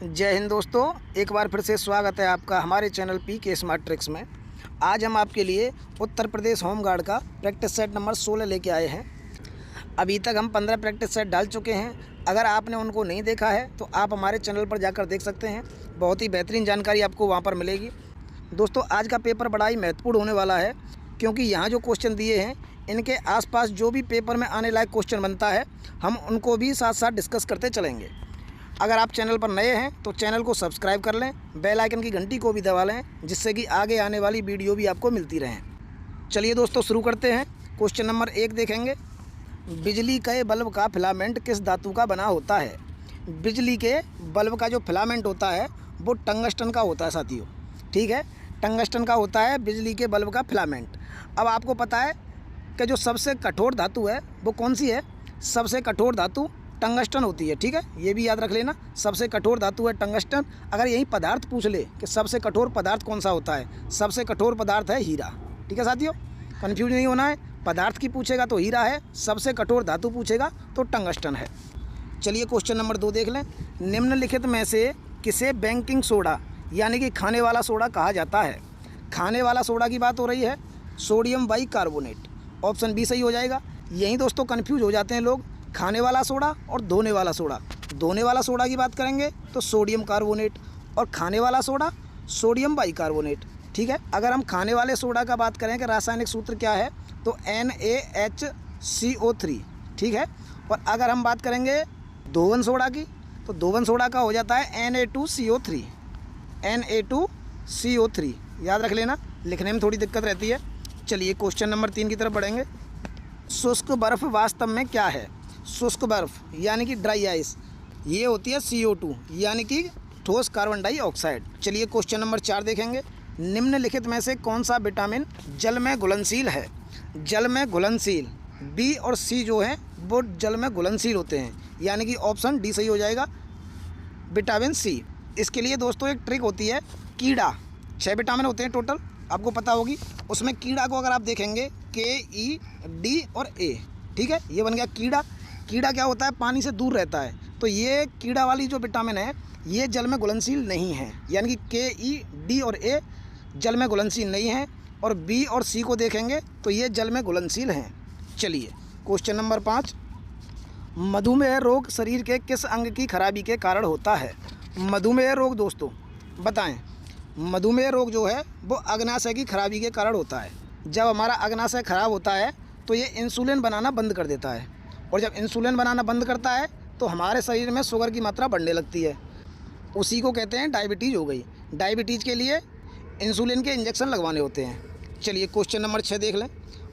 जय हिंद दोस्तों, एक बार फिर से स्वागत है आपका हमारे चैनल पीके स्मार्ट ट्रिक्स में। आज हम आपके लिए उत्तर प्रदेश होम गार्ड का प्रैक्टिस सेट नंबर 16 लेके आए हैं। अभी तक हम 15 प्रैक्टिस सेट डाल चुके हैं। अगर आपने उनको नहीं देखा है तो आप हमारे चैनल पर जाकर देख सकते हैं। बहुत ही बेहतरीन जानकारी आपको वहाँ पर मिलेगी। दोस्तों, आज का पेपर बड़ा ही महत्वपूर्ण होने वाला है, क्योंकि यहाँ जो क्वेश्चन दिए हैं इनके आसपास जो भी पेपर में आने लायक क्वेश्चन बनता है हम उनको भी साथ साथ डिस्कस करते चलेंगे। अगर आप चैनल पर नए हैं तो चैनल को सब्सक्राइब कर लें, बेल आइकन की घंटी को भी दबा लें, जिससे कि आगे आने वाली वीडियो भी आपको मिलती रहें। चलिए दोस्तों, शुरू करते हैं। क्वेश्चन नंबर 1 देखेंगे। बिजली के बल्ब का फिलामेंट किस धातु का बना होता है? बिजली के बल्ब का जो फिलामेंट होता है वो टंगस्टन का होता है साथियों। ठीक है, टंगस्टन का होता है बिजली के बल्ब का फिलामेंट। अब आपको पता है कि जो सबसे कठोर धातु है वो कौन सी है? सबसे कठोर धातु टंगस्टन होती है। ठीक है, ये भी याद रख लेना, सबसे कठोर धातु है टंगस्टन। अगर यही पदार्थ पूछ ले कि सबसे कठोर पदार्थ कौन सा होता है, सबसे कठोर पदार्थ है हीरा। ठीक है साथियों, कन्फ्यूज नहीं होना है। पदार्थ की पूछेगा तो हीरा है, सबसे कठोर धातु पूछेगा तो टंगस्टन है। चलिए क्वेश्चन नंबर 2 देख लें। निम्नलिखित में से किसे बेकिंग सोडा यानी कि खाने वाला सोडा कहा जाता है? खाने वाला सोडा की बात हो रही है, सोडियम बाइकार्बोनेट। ऑप्शन बी सही हो जाएगा। यही दोस्तों कन्फ्यूज हो जाते हैं लोग, खाने वाला सोडा और धोने वाला सोडा। धोने वाला सोडा की बात करेंगे तो सोडियम कार्बोनेट, और खाने वाला सोडा सोडियम बाइकार्बोनेट। ठीक है, अगर हम खाने वाले सोडा का बात करें कि रासायनिक सूत्र क्या है तो NaHCO3। ठीक है, और अगर हम बात करेंगे धोवन सोडा की तो धोवन सोडा का हो जाता है Na2CO3। Na2CO3 याद रख लेना, लिखने में थोड़ी दिक्कत रहती है। चलिए क्वेश्चन नंबर 3 की तरफ बढ़ेंगे। शुष्क बर्फ़ वास्तव में क्या है? शुष्क बर्फ़ यानी कि ड्राई आइस, ये होती है CO2 यानी कि ठोस कार्बन डाइऑक्साइड। चलिए क्वेश्चन नंबर 4 देखेंगे। निम्नलिखित में से कौन सा विटामिन जल में घुलनशील है? जल में घुलनशील, बी और सी जो है वो जल में घुलनशील होते हैं, यानी कि ऑप्शन डी सही हो जाएगा, विटामिन सी। इसके लिए दोस्तों एक ट्रिक होती है, कीड़ा। 6 विटामिन होते हैं टोटल, आपको पता होगी। उसमें कीड़ा को अगर आप देखेंगे KE, D और A। ठीक है, ये बन गया कीड़ा। कीड़ा क्या होता है? पानी से दूर रहता है। तो ये कीड़ा वाली जो विटामिन है ये जल में घुलनशील नहीं है, यानी कि KE, D और A जल में घुलनशील नहीं है। और B और C को देखेंगे तो ये जल में घुलनशील हैं। चलिए क्वेश्चन नंबर 5। मधुमेह रोग शरीर के किस अंग की खराबी के कारण होता है? मधुमेह रोग दोस्तों बताएं। मधुमेह रोग जो है वो अग्नाशय की खराबी के कारण होता है। जब हमारा अग्नाशय खराब होता है तो ये इंसुलिन बनाना बंद कर देता है, और जब इंसुलिन बनाना बंद करता है तो हमारे शरीर में शुगर की मात्रा बढ़ने लगती है। उसी को कहते हैं डायबिटीज़ हो गई। डायबिटीज़ के लिए इंसुलिन के इंजेक्शन लगवाने होते हैं। चलिए क्वेश्चन नंबर 6 देख लें।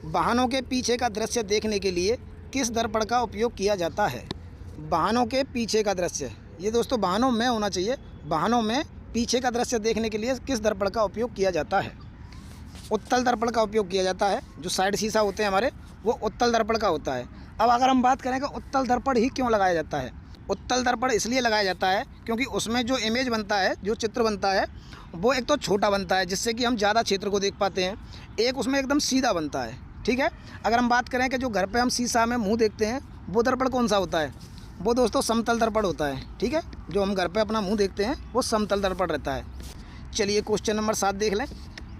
वाहनों के पीछे का दृश्य देखने के लिए किस दर्पण का उपयोग किया जाता है? वाहनों के पीछे का दृश्य, ये दोस्तों वाहनों में होना चाहिए। वाहनों में पीछे का दृश्य देखने के लिए किस दर्पण का उपयोग किया जाता है? उत्तल दर्पण का उपयोग किया जाता है। जो साइड शीशा होते हैं हमारे वो उत्तल दर्पण का होता है। अब अगर हम बात करें कि उत्तल दर्पण ही क्यों लगाया जाता है, उत्तल दर्पण इसलिए लगाया जाता है क्योंकि उसमें जो इमेज बनता है, जो चित्र बनता है वो एक तो छोटा बनता है, जिससे कि हम ज़्यादा क्षेत्र को देख पाते हैं। एक उसमें एकदम सीधा बनता है। ठीक है, अगर हम बात करें कि जो घर पे हम शीशा में मुंह देखते हैं वो दर्पण कौन सा होता है? वो दोस्तों समतल दर्पण होता है। ठीक है, जो हम घर पे अपना मुंह देखते हैं वो समतल दर्पण रहता है। चलिए क्वेश्चन नंबर 7 देख लें।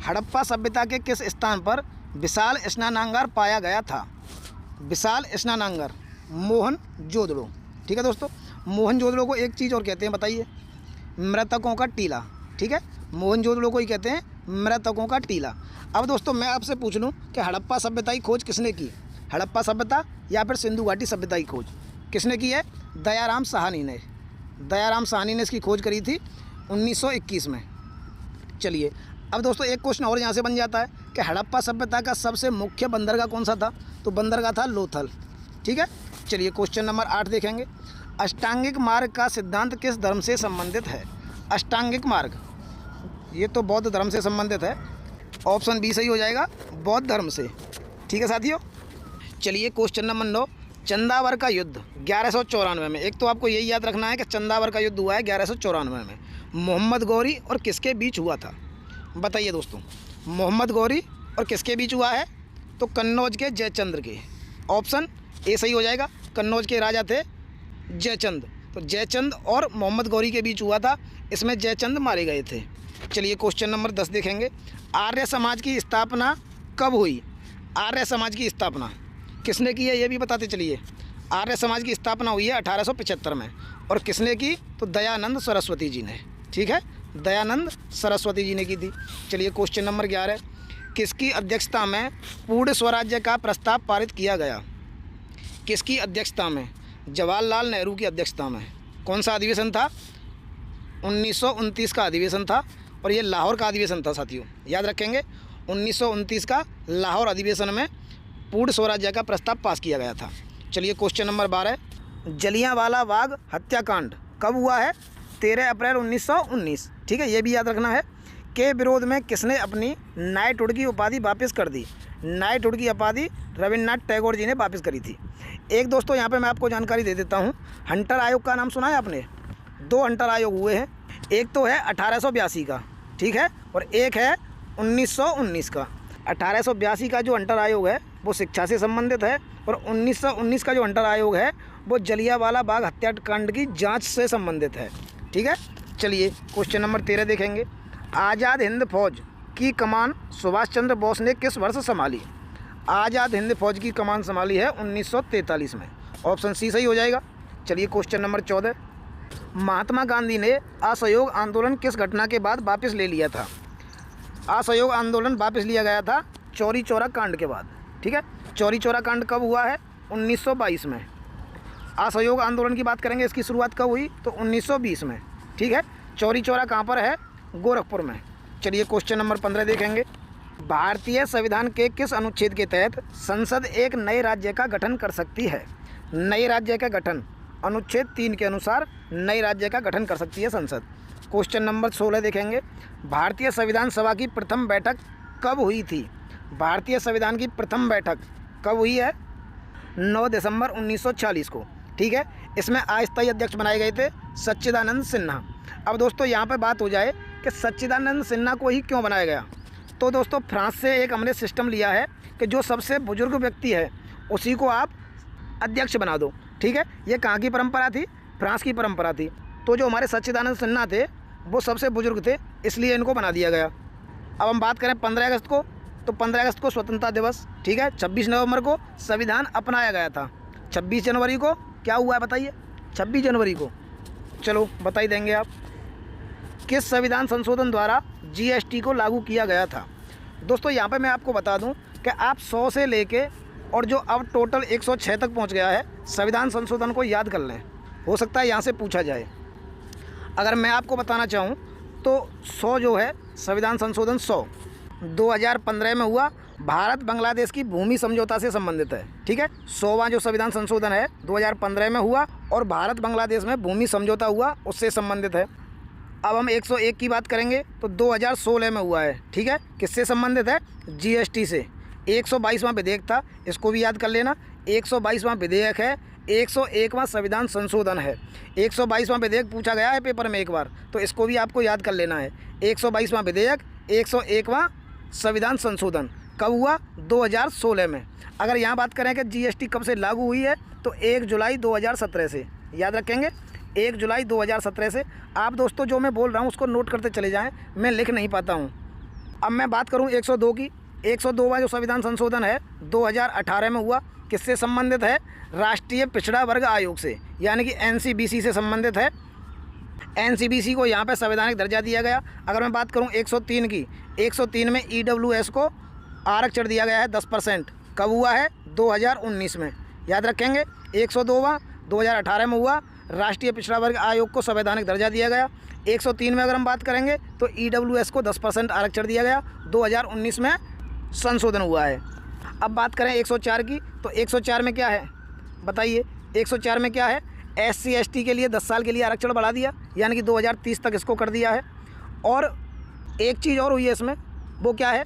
हड़प्पा सभ्यता के किस स्थान पर विशाल स्नानागार पाया गया था? विशाल स्नानागार मोहनजोदड़ो। ठीक है दोस्तों, मोहनजोदड़ो को एक चीज़ और कहते हैं, बताइए। मृतकों का टीला। ठीक है, मोहनजोदड़ो को ही कहते हैं मृतकों का टीला। अब दोस्तों मैं आपसे पूछ लूँ कि हड़प्पा सभ्यता की खोज किसने की? हड़प्पा सभ्यता या फिर सिंधु घाटी सभ्यता की खोज किसने की है? दयाराम साहनी ने। दयाराम साहनी ने इसकी खोज करी थी 1921 में। चलिए अब दोस्तों एक क्वेश्चन और यहाँ से बन जाता है कि हड़प्पा सभ्यता का सबसे मुख्य बंदरगाह कौन सा था? तो बंदरगाह था लोथल। ठीक है, चलिए क्वेश्चन नंबर 8 देखेंगे। अष्टांगिक मार्ग का सिद्धांत किस धर्म से संबंधित है? अष्टांगिक मार्ग ये तो बौद्ध धर्म से संबंधित है। ऑप्शन बी सही हो जाएगा, बौद्ध धर्म से। ठीक है साथियों, चलिए क्वेश्चन नंबर 9। चंदावर का युद्ध 1194 में, एक तो आपको यही याद रखना है कि चंदावर का युद्ध हुआ है 1194 में। मोहम्मद गौरी और किसके बीच हुआ था? बताइए दोस्तों, मोहम्मद गौरी और किसके बीच हुआ है? तो कन्नौज के जयचंद्र के। ऑप्शन ए सही हो जाएगा, कन्नौज के राजा थे जयचंद। तो जयचंद और मोहम्मद गौरी के बीच हुआ था, इसमें जयचंद मारे गए थे। चलिए क्वेश्चन नंबर 10 देखेंगे। आर्य समाज की स्थापना कब हुई? आर्य समाज की स्थापना किसने की है ये भी बताते चलिए। आर्य समाज की स्थापना हुई है 1875 में, और किसने की? तो दयानंद सरस्वती जी ने। ठीक है, दयानंद सरस्वती जी ने की थी। चलिए क्वेश्चन नंबर 11, किसकी अध्यक्षता में पूर्ण स्वराज्य का प्रस्ताव पारित किया गया? किसकी अध्यक्षता में? जवाहरलाल नेहरू की अध्यक्षता में। कौन सा अधिवेशन था? 1929 का अधिवेशन था, और ये लाहौर का अधिवेशन था साथियों, याद रखेंगे। 1929 का लाहौर अधिवेशन में पूर्ण स्वराज्य का प्रस्ताव पास किया गया था। चलिए क्वेश्चन नंबर 12, जलियांवाला बाग हत्याकांड कब हुआ है? 13 अप्रैल 1919। ठीक है, ये भी याद रखना है। के विरोध में किसने अपनी नाइटहुड की उपाधि वापस कर दी? नाइटहुड की उपाधि रविन्द्रनाथ टैगोर जी ने वापस करी थी। एक दोस्तों यहाँ पे मैं आपको जानकारी दे देता हूँ, हंटर आयोग का नाम सुना है आपने? 2 हंटर आयोग हुए हैं, एक तो है 1882 का, ठीक है, और एक है 1919 का। 1882 का जो हंटर आयोग है वो शिक्षा से संबंधित है, और 1919 का जो हंटर आयोग है वो जलियांवाला बाग हत्याकांड की जांच से संबंधित है। ठीक है, चलिए क्वेश्चन नंबर 13 देखेंगे। आज़ाद हिंद फौज की कमान सुभाष चंद्र बोस ने किस वर्ष संभाली? आज़ाद हिंद फौज की कमान संभाली है 1943 में। ऑप्शन सी सही हो जाएगा। चलिए क्वेश्चन नंबर 14, महात्मा गांधी ने असहयोग आंदोलन किस घटना के बाद वापस ले लिया था? असहयोग आंदोलन वापस लिया गया था चौरी चौरा कांड के बाद। ठीक है, चौरी चौरा कांड कब हुआ है? 1922 में। असहयोग आंदोलन की बात करेंगे, इसकी शुरुआत कब हुई? तो 1920 में। ठीक है, चौरी चौरा कहाँ पर है? गोरखपुर में। चलिए क्वेश्चन नंबर 15 देखेंगे। भारतीय संविधान के किस अनुच्छेद के तहत संसद एक नए राज्य का गठन कर सकती है? नए राज्य का गठन अनुच्छेद 3 के अनुसार नए राज्य का गठन कर सकती है संसद। क्वेश्चन नंबर 16 देखेंगे। भारतीय संविधान सभा की प्रथम बैठक कब हुई थी? भारतीय संविधान की प्रथम बैठक कब हुई है? 9 दिसंबर 1940 को। ठीक है, इसमें अस्थायी अध्यक्ष बनाए गए थे सच्चिदानंद सिन्हा। अब दोस्तों यहाँ पे बात हो जाए कि सच्चिदानंद सिन्हा को ही क्यों बनाया गया, तो दोस्तों फ्रांस से एक हमने सिस्टम लिया है कि जो सबसे बुजुर्ग व्यक्ति है उसी को आप अध्यक्ष बना दो। ठीक है, ये कहाँ की परंपरा थी? फ्रांस की परंपरा थी। तो जो हमारे सच्चिदानंद सिन्हा थे वो सबसे बुजुर्ग थे, इसलिए इनको बना दिया गया। अब हम बात करें 15 अगस्त को, तो 15 अगस्त को स्वतंत्रता दिवस। ठीक है, 26 नवंबर को संविधान अपनाया गया था। 26 जनवरी को क्या हुआ है बताइए? 26 जनवरी को चलो बता ही देंगे आप। किस संविधान संशोधन द्वारा जीएसटी को लागू किया गया था? दोस्तों यहाँ पे मैं आपको बता दूं कि आप 100 से लेके और जो अब टोटल 106 तक पहुँच गया है संविधान संशोधन को याद कर लें, हो सकता है यहाँ से पूछा जाए। अगर मैं आपको बताना चाहूँ तो 100 जो है संविधान संशोधन 100 2015 में हुआ, भारत बांग्लादेश की भूमि समझौता से संबंधित है। ठीक है, 100वां जो संविधान संशोधन है 2015 में हुआ, और भारत बांग्लादेश में भूमि समझौता हुआ उससे संबंधित है। अब हम 101 की बात करेंगे तो 2016 में हुआ है। ठीक है, किससे संबंधित है? जीएसटी से। 122वां विधेयक था, इसको भी याद कर लेना। 122वां विधेयक है, 101वां संविधान संशोधन है। 122वां विधेयक पूछा गया है पेपर में एक बार, तो इसको भी आपको याद कर लेना है। 122वां विधेयक, 101वां संविधान संशोधन कब हुआ? 2016 में। अगर यहाँ बात करें कि जीएसटी कब से लागू हुई है तो 1 जुलाई 2017 से, याद रखेंगे 1 जुलाई 2017 से। आप दोस्तों जो मैं बोल रहा हूँ उसको नोट करते चले जाएं, मैं लिख नहीं पाता हूँ। अब मैं बात करूँ 102 की। 102वां जो संविधान संशोधन है 2018 में हुआ, किससे संबंधित है? राष्ट्रीय पिछड़ा वर्ग आयोग से, यानी कि एनसीबीसी से संबंधित है। एनसीबीसी को यहाँ पे संवैधानिक दर्जा दिया गया। अगर मैं बात करूँ 103 की, 103 में ईडब्ल्यूएस को आरक्षण दिया गया है 10%। कब हुआ है? 2019 में, याद रखेंगे। 102वां 2018 में हुआ, राष्ट्रीय पिछड़ा वर्ग आयोग को संवैधानिक दर्जा दिया गया। 103 में अगर हम बात करेंगे तो ईडब्ल्यूएस को 10% आरक्षण दिया गया, 2019 में संशोधन हुआ है। अब बात करें 104 की, तो 104 में क्या है बताइए? 104 में क्या है? SC ST के लिए 10 साल के लिए आरक्षण बढ़ा दिया, यानी कि 2030 तक इसको कर दिया है। और एक चीज़ और हुई है इसमें, वो क्या है?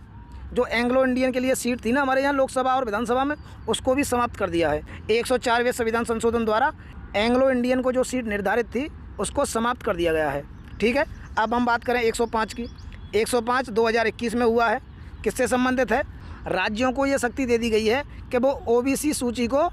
जो एंग्लो इंडियन के लिए सीट थी ना हमारे यहाँ लोकसभा और विधानसभा में, उसको भी समाप्त कर दिया है। 104वें संविधान संशोधन द्वारा एंग्लो इंडियन को जो सीट निर्धारित थी उसको समाप्त कर दिया गया है। ठीक है, अब हम बात करें 105 की। 105 2021 में हुआ है, किससे संबंधित है? राज्यों को ये शक्ति दे दी गई है कि वो OBC सूची को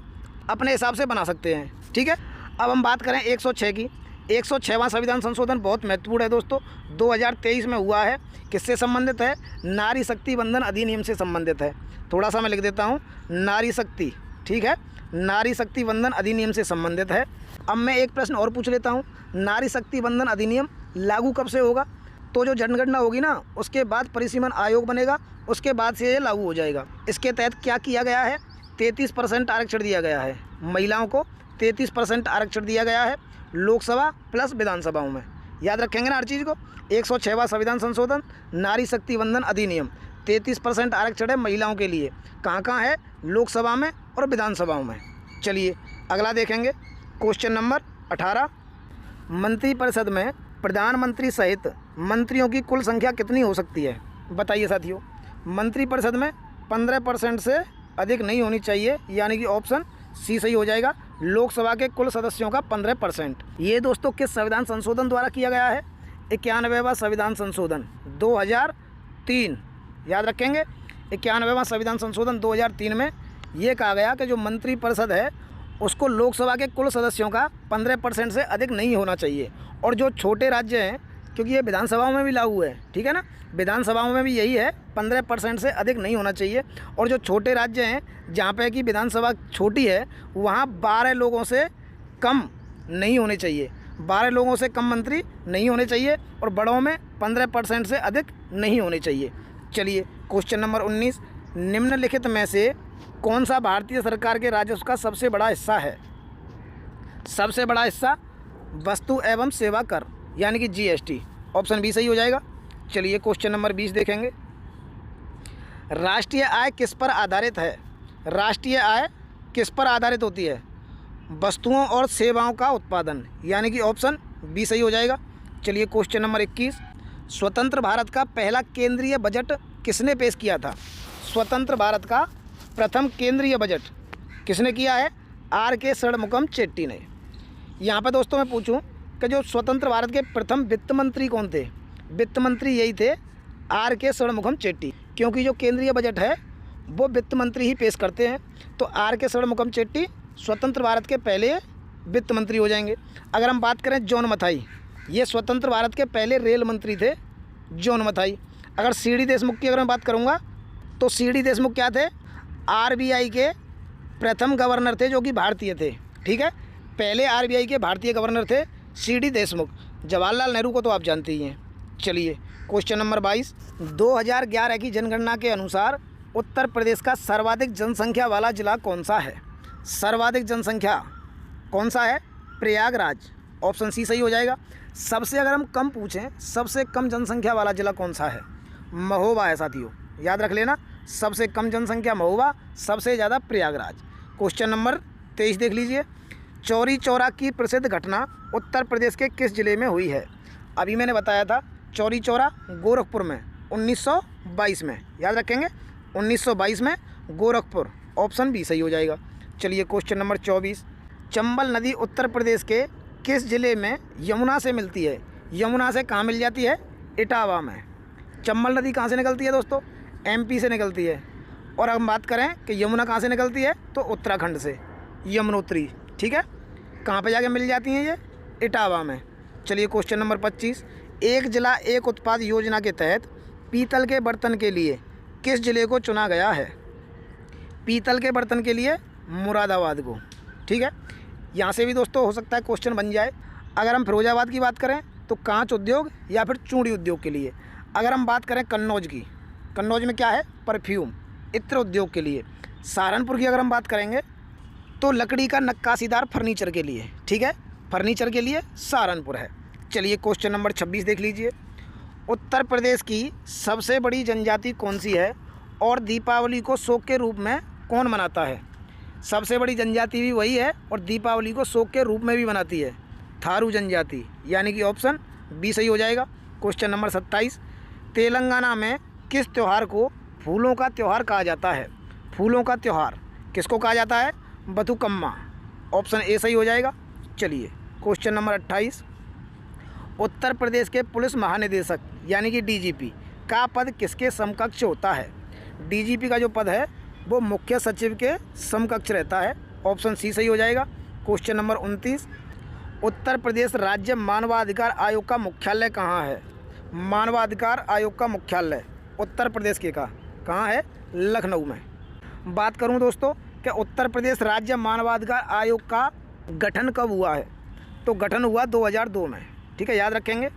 अपने हिसाब से बना सकते हैं। ठीक है, अब हम बात करें 106 की। 106वां संविधान संशोधन बहुत महत्वपूर्ण है दोस्तों, 2023 में हुआ है। किससे संबंधित है? नारी शक्ति वंदन अधिनियम से संबंधित है। थोड़ा सा मैं लिख देता हूँ, नारी शक्ति, ठीक है, नारी शक्ति वंदन अधिनियम से संबंधित है। अब मैं एक प्रश्न और पूछ लेता हूँ, नारी शक्ति वंदन अधिनियम लागू कब से होगा? तो जो जनगणना होगी ना, उसके बाद परिसीमन आयोग बनेगा, उसके बाद से ये लागू हो जाएगा। इसके तहत क्या किया गया है? 33% आरक्षण दिया गया है महिलाओं को, 33% आरक्षण दिया गया है लोकसभा प्लस विधानसभाओं में। याद रखेंगे ना हर चीज़ को। 106वां संविधान संशोधन, नारी शक्ति वंदन अधिनियम, 33% आरक्षण है महिलाओं के लिए। कहाँ कहाँ है? लोकसभा में और विधानसभाओं में। चलिए अगला देखेंगे, क्वेश्चन नंबर 18। मंत्रिपरिषद में प्रधानमंत्री सहित मंत्रियों की कुल संख्या कितनी हो सकती है? बताइए साथियों। मंत्रिपरिषद में 15% से अधिक नहीं होनी चाहिए, यानी कि ऑप्शन सी सही हो जाएगा। लोकसभा के कुल सदस्यों का 15%। ये दोस्तों किस संविधान संशोधन द्वारा किया गया है? 91वां संविधान संशोधन 2003। याद रखेंगे, 91वां संविधान संशोधन 2003 में ये कहा गया कि जो मंत्रिपरिषद है उसको लोकसभा के कुल सदस्यों का 15% से अधिक नहीं होना चाहिए। और जो छोटे राज्य हैं, क्योंकि ये विधानसभाओं में भी लागू है, ठीक है ना, विधानसभाओं में भी यही है, 15% से अधिक नहीं होना चाहिए। और जो छोटे राज्य हैं जहाँ पे कि विधानसभा छोटी है, वहाँ 12 लोगों से कम नहीं होने चाहिए, 12 लोगों से कम मंत्री नहीं होने चाहिए, और बड़ों में 15% से अधिक नहीं होने चाहिए। चलिए क्वेश्चन नंबर 19। निम्नलिखित में से कौन सा भारतीय सरकार के राजस्व का सबसे बड़ा हिस्सा है? सबसे बड़ा हिस्सा वस्तु एवं सेवा कर, यानी कि GST। ऑप्शन बी सही हो जाएगा। चलिए क्वेश्चन नंबर 20 देखेंगे। राष्ट्रीय आय किस पर आधारित है? राष्ट्रीय आय किस पर आधारित होती है? वस्तुओं और सेवाओं का उत्पादन, यानी कि ऑप्शन बी सही हो जाएगा। चलिए क्वेश्चन नंबर 21। स्वतंत्र भारत का पहला केंद्रीय बजट किसने पेश किया था? स्वतंत्र भारत का प्रथम केंद्रीय बजट किसने किया है? R.K. षणमुगम चेट्टी ने। यहाँ पर दोस्तों मैं पूछूं कि जो स्वतंत्र भारत के प्रथम वित्त मंत्री कौन थे? वित्त मंत्री यही थे, R.K. षणमुगम चेट्टी। क्योंकि जो केंद्रीय बजट है वो वित्त मंत्री ही पेश करते हैं, तो R.K. षणमुगम चेट्टी स्वतंत्र भारत के पहले वित्त मंत्री हो जाएंगे। अगर हम बात करें जॉन मथाई, ये स्वतंत्र भारत के पहले रेल मंत्री थे, जॉन मथाई। अगर C.D. देशमुख की अगर मैं बात करूँगा, तो C.D. देशमुख क्या थे? RBI के प्रथम गवर्नर थे, जो कि भारतीय थे, ठीक है। पहले RBI के भारतीय गवर्नर थे C.D. देशमुख। जवाहरलाल नेहरू को तो आप जानते ही हैं। चलिए क्वेश्चन नंबर 22। 2011 की जनगणना के अनुसार उत्तर प्रदेश का सर्वाधिक जनसंख्या वाला जिला कौन सा है? सर्वाधिक जनसंख्या कौन सा है? प्रयागराज। ऑप्शन सी सही हो जाएगा। सबसे अगर हम कम पूछें, सबसे कम जनसंख्या वाला जिला कौन सा है? महोबा है साथियों, याद रख लेना। सबसे कम जनसंख्या महोबा, सबसे ज़्यादा प्रयागराज। क्वेश्चन नंबर 23 देख लीजिए। चौरी चौरा की प्रसिद्ध घटना उत्तर प्रदेश के किस जिले में हुई है? अभी मैंने बताया था चौरी चौरा गोरखपुर में 1922 में। याद रखेंगे 1922 में गोरखपुर। ऑप्शन बी सही हो जाएगा। चलिए क्वेश्चन नंबर 24। चंबल नदी उत्तर प्रदेश के किस जिले में यमुना से मिलती है? यमुना से कहाँ मिल जाती है? इटावा में। चंबल नदी कहाँ से निकलती है दोस्तों? MP से निकलती है। और हम बात करें कि यमुना कहाँ से निकलती है, तो उत्तराखंड से, यमुनोत्री, ठीक है। कहाँ पे जाके मिल जाती हैं ये? इटावा में। चलिए क्वेश्चन नंबर 25। एक जिला एक उत्पाद योजना के तहत पीतल के बर्तन के लिए किस जिले को चुना गया है? पीतल के बर्तन के लिए मुरादाबाद को, ठीक है। यहाँ से भी दोस्तों हो सकता है क्वेश्चन बन जाए। अगर हम फिरोजाबाद की बात करें तो कांच उद्योग या फिर चूड़ी उद्योग के लिए। अगर हम बात करें कन्नौज की, कन्नौज में क्या है? परफ्यूम, इत्र उद्योग के लिए। सहारनपुर की अगर हम बात करेंगे तो लकड़ी का नक्काशीदार फर्नीचर के लिए, ठीक है, फर्नीचर के लिए सहारनपुर है। चलिए क्वेश्चन नंबर 26 देख लीजिए। उत्तर प्रदेश की सबसे बड़ी जनजाति कौन सी है और दीपावली को शोक के रूप में कौन मनाता है? सबसे बड़ी जनजाति भी वही है और दीपावली को शोक के रूप में भी मनाती है, थारू जनजाति, यानी कि ऑप्शन बी सही हो जाएगा। Question number 27। तेलंगाना में किस त्यौहार को फूलों का त्यौहार कहा जाता है? फूलों का त्यौहार किसको कहा जाता है? बथुकम्मा। ऑप्शन ए सही हो जाएगा। चलिए क्वेश्चन नंबर 28। उत्तर प्रदेश के पुलिस महानिदेशक यानी कि DGP का पद किसके समकक्ष होता है? DGP का जो पद है वो मुख्य सचिव के समकक्ष रहता है। ऑप्शन सी सही हो जाएगा। Question number 29। उत्तर प्रदेश राज्य मानवाधिकार आयोग का मुख्यालय कहाँ है? मानवाधिकार आयोग का मुख्यालय उत्तर प्रदेश के कहाँ है? लखनऊ में। बात करूं दोस्तों कि उत्तर प्रदेश राज्य मानवाधिकार आयोग का गठन कब हुआ है, तो गठन हुआ 2002 में। ठीक है, याद रखेंगे।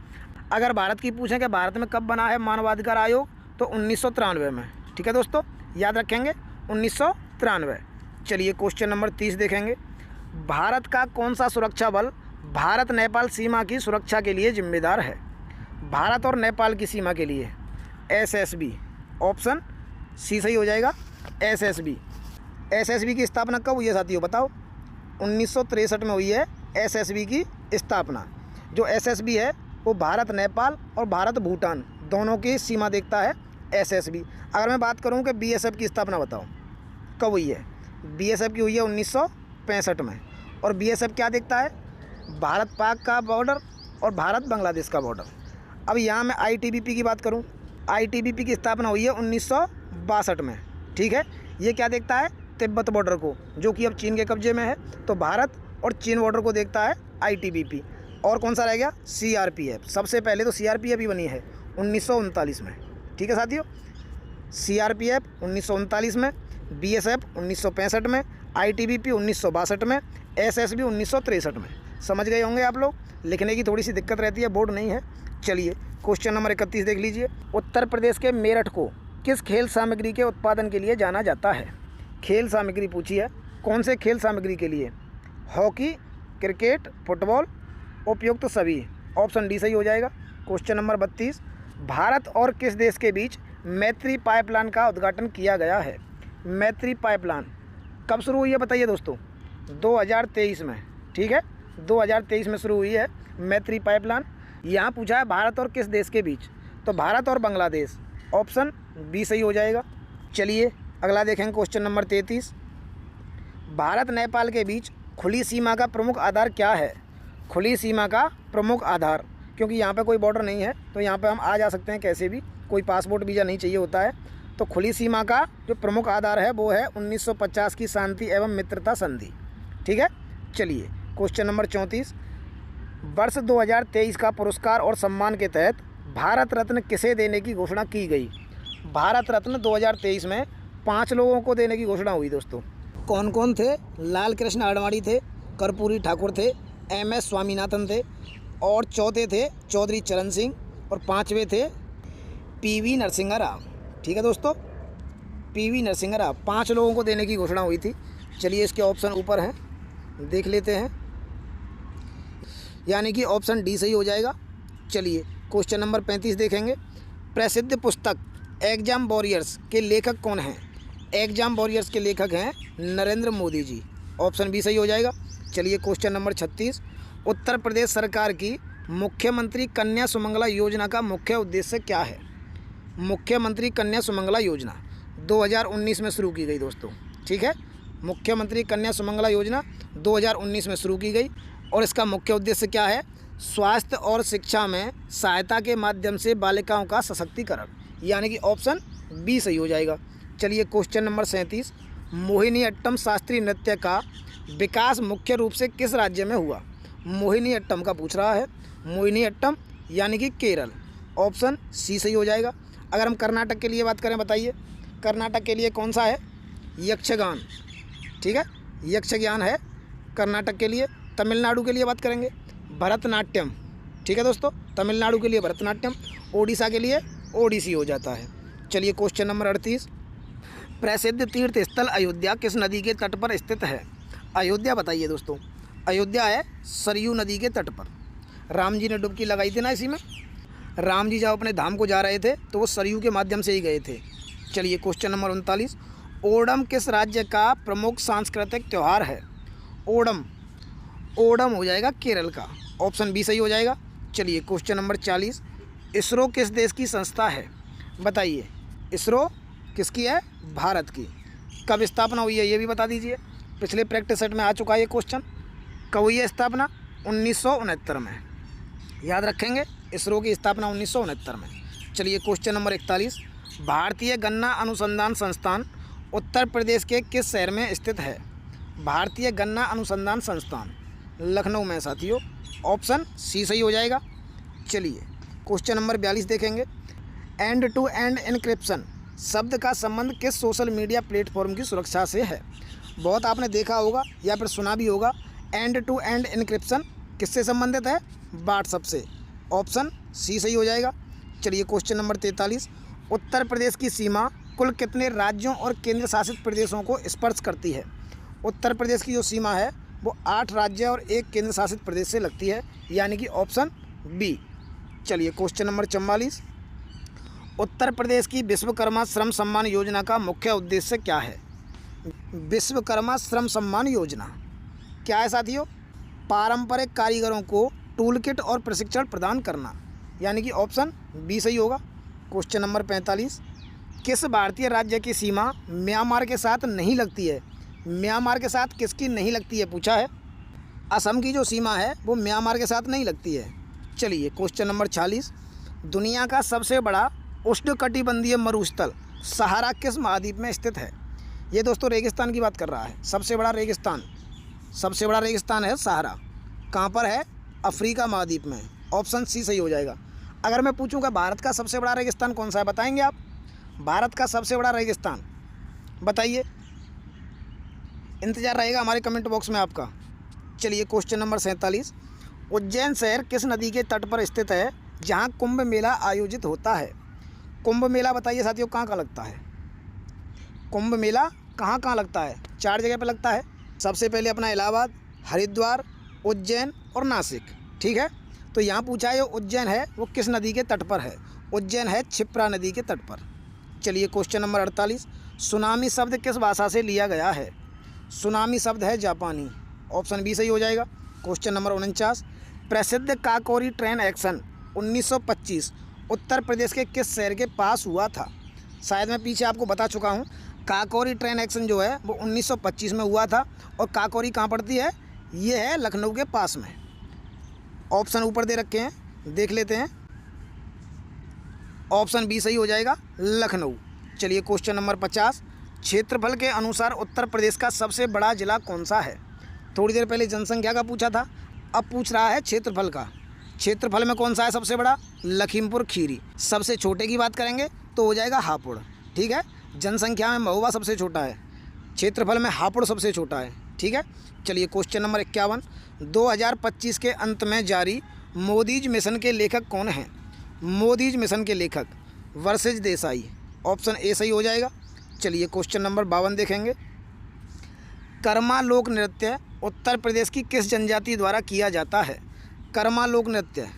अगर भारत की पूछें कि भारत में कब बना है मानवाधिकार आयोग, तो 1993 में। ठीक है दोस्तों, याद रखेंगे 1993। चलिए क्वेश्चन नंबर 30 देखेंगे। भारत का कौन सा सुरक्षा बल भारत नेपाल सीमा की सुरक्षा के लिए जिम्मेदार है? भारत और नेपाल की सीमा के लिए एसएसबी, ऑप्शन सी सही हो जाएगा, एसएसबी। एसएसबी की स्थापना कब हुई है साथियों, बताओ? 1963 में हुई है एसएसबी की स्थापना। जो एसएसबी है वो भारत नेपाल और भारत भूटान दोनों की सीमा देखता है एसएसबी। अगर मैं बात करूं कि बीएसएफ की स्थापना बताओ कब हुई है? बीएसएफ की हुई है 1965 में। और बीएसएफ क्या देखता है? भारत पाक का बॉर्डर और भारत बांग्लादेश का बॉर्डर। अब यहाँ मैं आईटीबीपी की बात करूँ, आईटीबीपी की स्थापना हुई है 1962 में। ठीक है, ये क्या देखता है? तिब्बत बॉर्डर को, जो कि अब चीन के कब्जे में है। तो भारत और चीन बॉर्डर को देखता है आईटीबीपी। और कौन सा रह गया? सीआरपीएफ। सबसे पहले तो सीआरपीएफ ही बनी है 1939 में। ठीक है साथियों, सीआरपीएफ 1939 में, बीएसएफ 1965 में, आईटीबीपी 1962 में, एसएसबी 1963 में। समझ गए होंगे आप लोग। लिखने की थोड़ी सी दिक्कत रहती है, बोर्ड नहीं है। चलिए क्वेश्चन नंबर 31 देख लीजिए। उत्तर प्रदेश के मेरठ को किस खेल सामग्री के उत्पादन के लिए जाना जाता है? खेल सामग्री पूछी है, कौन से खेल सामग्री के लिए? हॉकी, क्रिकेट, फुटबॉल, उपयुक्त सभी। ऑप्शन डी सही हो जाएगा। क्वेश्चन नंबर 32, भारत और किस देश के बीच मैत्री पाइपलाइन का उद्घाटन किया गया है? मैत्री पाइपलाइन कब शुरू हुई है बताइए दोस्तों? 2023 में। ठीक है, 2023 में शुरू हुई है मैत्री पाइपलाइन। यहाँ पूछा है भारत और किस देश के बीच, तो भारत और बांग्लादेश। ऑप्शन बी सही हो जाएगा। चलिए अगला देखेंगे क्वेश्चन नंबर 33, भारत नेपाल के बीच खुली सीमा का प्रमुख आधार क्या है? खुली सीमा का प्रमुख आधार, क्योंकि यहाँ पे कोई बॉर्डर नहीं है तो यहाँ पे हम आ जा सकते हैं कैसे भी, कोई पासपोर्ट वीज़ा नहीं चाहिए होता है। तो खुली सीमा का जो प्रमुख आधार है वो है 1950 की शांति एवं मित्रता संधि। ठीक है, चलिए क्वेश्चन नंबर 34, वर्ष 2023 का पुरस्कार और सम्मान के तहत भारत रत्न किसे देने की घोषणा की गई? भारत रत्न 2023 में 5 लोगों को देने की घोषणा हुई दोस्तों। कौन कौन थे? लाल कृष्ण आडवाणी थे, कर्पूरी ठाकुर थे, एमएस स्वामीनाथन थे, और चौथे थे चौधरी चरण सिंह, और 5वें थे पीवी नरसिंह राव। ठीक है दोस्तों, पीवी नरसिंह राव 5 लोगों को देने की घोषणा हुई थी। चलिए इसके ऑप्शन ऊपर हैं, देख लेते हैं, यानी कि ऑप्शन डी सही हो जाएगा। चलिए क्वेश्चन नंबर 35 देखेंगे। प्रसिद्ध पुस्तक एग्जाम वॉरियर्स के लेखक कौन हैं? एग्जाम वॉरियर्स के लेखक हैं नरेंद्र मोदी जी। ऑप्शन बी सही हो जाएगा। चलिए क्वेश्चन नंबर 36, उत्तर प्रदेश सरकार की मुख्यमंत्री कन्या सुमंगला योजना का मुख्य उद्देश्य क्या है? मुख्यमंत्री कन्या सुमंगला योजना 2019 में शुरू की गई दोस्तों। ठीक है, मुख्यमंत्री कन्या सुमंगला योजना 2019 में शुरू की गई, और इसका मुख्य उद्देश्य क्या है? स्वास्थ्य और शिक्षा में सहायता के माध्यम से बालिकाओं का सशक्तिकरण, यानी कि ऑप्शन बी सही हो जाएगा। चलिए क्वेश्चन नंबर 37, मोहिनीअट्टम शास्त्रीय नृत्य का विकास मुख्य रूप से किस राज्य में हुआ? मोहिनीअट्टम का पूछ रहा है। मोहिनीअट्टम यानी कि केरल। ऑप्शन सी सही हो जाएगा। अगर हम कर्नाटक के लिए बात करें, बताइए कर्नाटक के लिए कौन सा है? यक्षगान। ठीक है, यक्षगान है कर्नाटक के लिए। तमिलनाडु के लिए बात करेंगे भरतनाट्यम। ठीक है दोस्तों, तमिलनाडु के लिए भरतनाट्यम, ओडिशा के लिए ओडिसी हो जाता है। चलिए क्वेश्चन नंबर 38, प्रसिद्ध तीर्थ स्थल अयोध्या किस नदी के तट पर स्थित है? अयोध्या बताइए दोस्तों। अयोध्या है सरयू नदी के तट पर। राम जी ने डुबकी लगाई थी ना इसी में। राम जी जब अपने धाम को जा रहे थे तो वो सरयू के माध्यम से ही गए थे। चलिए क्वेश्चन नंबर 39, ओणम किस राज्य का प्रमुख सांस्कृतिक त्यौहार है? ओणम, ओणम हो जाएगा केरल का। ऑप्शन बी सही हो जाएगा। चलिए क्वेश्चन नंबर 40, इसरो किस देश की संस्था है? बताइए इसरो किसकी है? भारत की। कब स्थापना हुई है ये भी बता दीजिए। पिछले प्रैक्टिस सेट में आ चुका है ये क्वेश्चन। कब हुई है स्थापना? 1969 में। याद रखेंगे, इसरो की स्थापना 1969 में। चलिए क्वेश्चन नंबर 41, भारतीय गन्ना अनुसंधान संस्थान उत्तर प्रदेश के किस शहर में स्थित है? भारतीय गन्ना अनुसंधान संस्थान लखनऊ में साथियों। ऑप्शन सी सही हो जाएगा। चलिए क्वेश्चन नंबर 42 देखेंगे। एंड टू एंड एन्क्रिप्शन शब्द का संबंध किस सोशल मीडिया प्लेटफॉर्म की सुरक्षा से है? बहुत आपने देखा होगा या फिर सुना भी होगा। एंड टू एंड एन्क्रिप्शन किससे संबंधित है? व्हाट्सएप से। ऑप्शन सी सही हो जाएगा। चलिए क्वेश्चन नंबर 43। उत्तर प्रदेश की सीमा कुल कितने राज्यों और केंद्र शासित प्रदेशों को स्पर्श करती है? उत्तर प्रदेश की जो सीमा है वो 8 राज्य और 1 केंद्र शासित प्रदेश से लगती है, यानी कि ऑप्शन बी। चलिए क्वेश्चन नंबर 44। उत्तर प्रदेश की विश्वकर्मा श्रम सम्मान योजना का मुख्य उद्देश्य क्या है? विश्वकर्मा श्रम सम्मान योजना क्या है साथियों? पारंपरिक कारीगरों को टूल किट और प्रशिक्षण प्रदान करना, यानी कि ऑप्शन बी सही होगा। Question number 45। किस भारतीय राज्य की सीमा म्यांमार के साथ नहीं लगती है? म्यांमार के साथ किसकी नहीं लगती है पूछा है। असम की जो सीमा है वो म्यांमार के साथ नहीं लगती है। चलिए क्वेश्चन नंबर 46। दुनिया का सबसे बड़ा उष्णकटिबंधीय मरुस्थल सहारा किस महाद्वीप में स्थित है? ये दोस्तों रेगिस्तान की बात कर रहा है। सबसे बड़ा रेगिस्तान है सहारा। कहाँ पर है? अफ्रीका महाद्वीप में। ऑप्शन सी सही हो जाएगा। अगर मैं पूछूंगा भारत का सबसे बड़ा रेगिस्तान कौन सा है, बताएंगे आप? भारत का सबसे बड़ा रेगिस्तान बताइए, इंतज़ार रहेगा हमारे कमेंट बॉक्स में आपका। चलिए क्वेश्चन नंबर 47। उज्जैन शहर किस नदी के तट पर स्थित है जहां कुंभ मेला आयोजित होता है? कुंभ मेला बताइए साथियों कहाँ कहाँ लगता है? कुंभ मेला कहाँ कहाँ लगता है? 4 जगह पे लगता है। सबसे पहले अपना इलाहाबाद, हरिद्वार, उज्जैन और नासिक। ठीक है, तो यहाँ पूछा है उज्जैन है वो किस नदी के तट पर है? उज्जैन है क्षिप्रा नदी के तट पर। चलिए क्वेश्चन नंबर 48। सुनामी शब्द किस भाषा से लिया गया है? सुनामी शब्द है जापानी। ऑप्शन बी सही हो जाएगा। Question number 49। प्रसिद्ध काकोरी ट्रेन एक्शन 1925 उत्तर प्रदेश के किस शहर के पास हुआ था? शायद मैं पीछे आपको बता चुका हूँ। काकोरी ट्रेन एक्शन जो है वो 1925 में हुआ था। और काकोरी कहाँ पड़ती है? ये है लखनऊ के पास में। ऑप्शन ऊपर दे रखे हैं, देख लेते हैं। ऑप्शन बी सही हो जाएगा, लखनऊ। चलिए क्वेश्चन नंबर 50। क्षेत्रफल के अनुसार उत्तर प्रदेश का सबसे बड़ा जिला कौन सा है? थोड़ी देर पहले जनसंख्या का पूछा था, अब पूछ रहा है क्षेत्रफल का। क्षेत्रफल में कौन सा है सबसे बड़ा? लखीमपुर खीरी। सबसे छोटे की बात करेंगे तो हो जाएगा हापुड़। ठीक है, जनसंख्या में महुआ सबसे छोटा है, क्षेत्रफल में हापुड़ सबसे छोटा है। ठीक है, चलिए क्वेश्चन नंबर 51। 2025 के अंत में जारी मोदीज मिशन के लेखक कौन हैं? मोदीज मिशन के लेखक वर्सेज देसाई। ऑप्शन ए सही हो जाएगा। चलिए क्वेश्चन नंबर 52 देखेंगे। कर्मा लोक नृत्य उत्तर प्रदेश की किस जनजाति द्वारा किया जाता है? कर्मा लोक नृत्य